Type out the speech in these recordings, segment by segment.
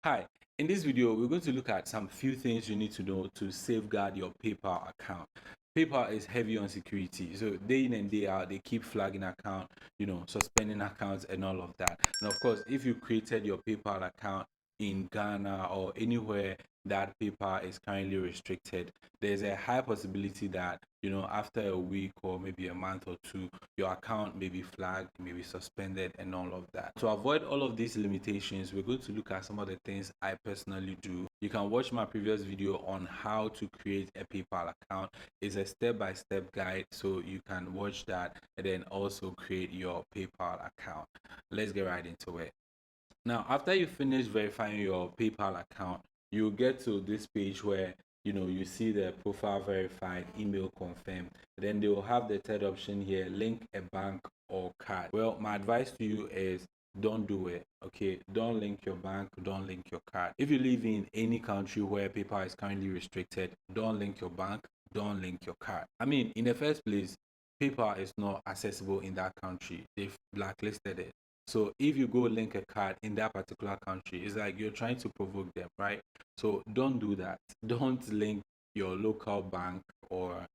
Hi, in this video, we're going to look at some few things you need to know to safeguard your PayPal account. PayPal is heavy on security, so day in and day out, they keep flagging account, suspending accounts and all of that. And of course, if you created your PayPal account in Ghana or anywhere that PayPal is currently restricted, there's a high possibility that after a week or maybe a month or two, your account may be flagged, may be suspended, and all of that. To avoid all of these limitations, we're going to look at some of the things I personally do. You can watch my previous video on how to create a PayPal account. It's a step-by-step guide, so you can watch that and then also create your PayPal account. Let's get right into it. Now, after you finish verifying your PayPal account, you get to this page where you see the profile verified, email confirmed. Then they will have the third option here, link a bank or card. Well, my advice to you is don't do it. Okay, don't link your bank, don't link your card. If you live in any country where PayPal is currently restricted, don't link your bank, don't link your card. I mean, in the first place, PayPal is not accessible in that country. They've blacklisted it. So if you go link a card in that particular country, it's like you're trying to provoke them, right? So don't do that. Don't link your local bank or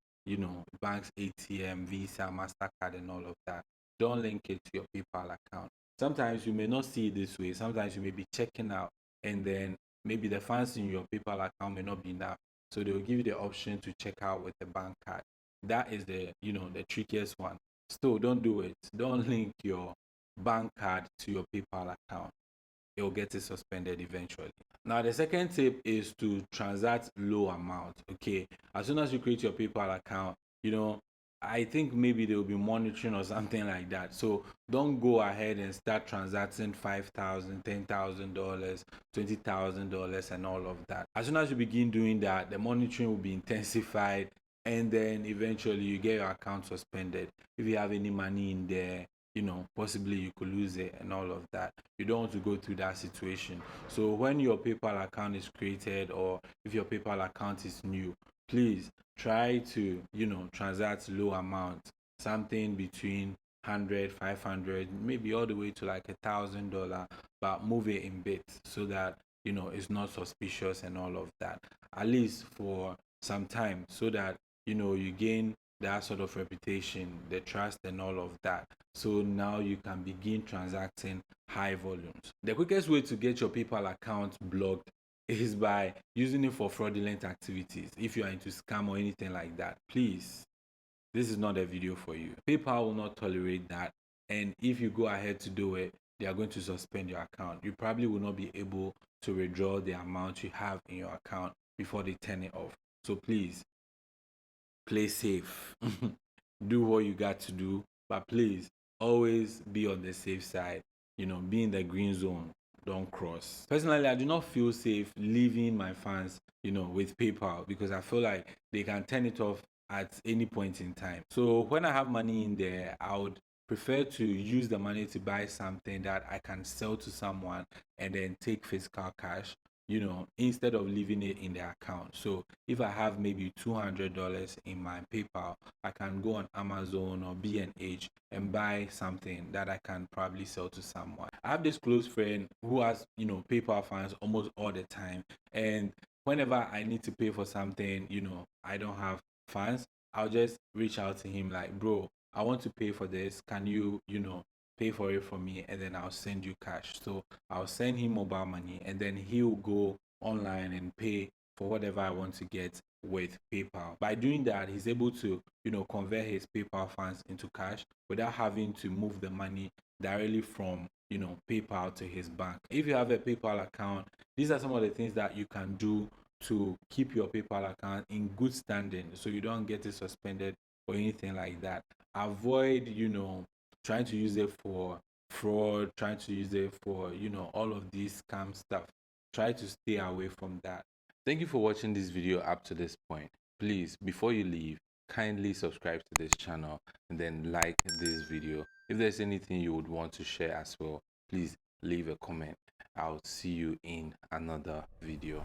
bank's ATM, Visa, MasterCard, and all of that. Don't link it to your PayPal account. Sometimes you may not see it this way. Sometimes you may be checking out, and then maybe the funds in your PayPal account may not be enough. So they will give you the option to check out with the bank card. That is the trickiest one. Still, don't do it. Don't link your bank card to your PayPal account. It will get it suspended eventually. Now, the second tip is to transact low amount. Okay, as soon as you create your PayPal account, I think maybe they will be monitoring or something like that. So don't go ahead and start transacting $5,000, $10,000, $20,000, and all of that. As soon as you begin doing that, the monitoring will be intensified, and then eventually you get your account suspended. If you have any money in there, possibly you could lose it and all of that. You don't want to go through that situation. So when your PayPal account is created, or if your PayPal account is new, please try to transact low amount, something between 100, 500, maybe all the way to like $1,000, but move it in bits so that it's not suspicious and all of that, at least for some time, so that you gain that sort of reputation, the trust and all of that. So now you can begin transacting high volumes. The quickest way to get your PayPal account blocked is by using it for fraudulent activities. If you are into scam or anything like that, please, this is not a video for you. PayPal will not tolerate that. And if you go ahead to do it, they are going to suspend your account. You probably will not be able to withdraw the amount you have in your account before they turn it off. So please, play safe. Do what you got to do, but please always be on the safe side. Be in the green zone. Don't cross. Personally, I do not feel safe leaving my funds with PayPal, because I feel like they can turn it off at any point in time. So when I have money in there, I would prefer to use the money to buy something that I can sell to someone and then take physical cash, instead of leaving it in the account. So if I have maybe $200 in my PayPal, I can go on Amazon or B&H and buy something that I can probably sell to someone. I have this close friend who has PayPal funds almost all the time, and whenever I need to pay for something, I don't have funds, I'll just reach out to him like, bro, I want to pay for this, can you pay for it for me, and then I'll send you cash. So I'll send him mobile money, and then he'll go online and pay for whatever I want to get with PayPal. By doing that, he's able to convert his PayPal funds into cash without having to move the money directly from PayPal to his bank. If you have a PayPal account, these are some of the things that you can do to keep your PayPal account in good standing, so you don't get it suspended or anything like that. Avoid trying to use it for fraud, trying to use it for all of these scam stuff. Try to stay away from that. Thank you for watching this video up to this point. Please, before you leave, kindly subscribe to this channel and then like this video. If there's anything you would want to share as well, please leave a comment. I'll see you in another video.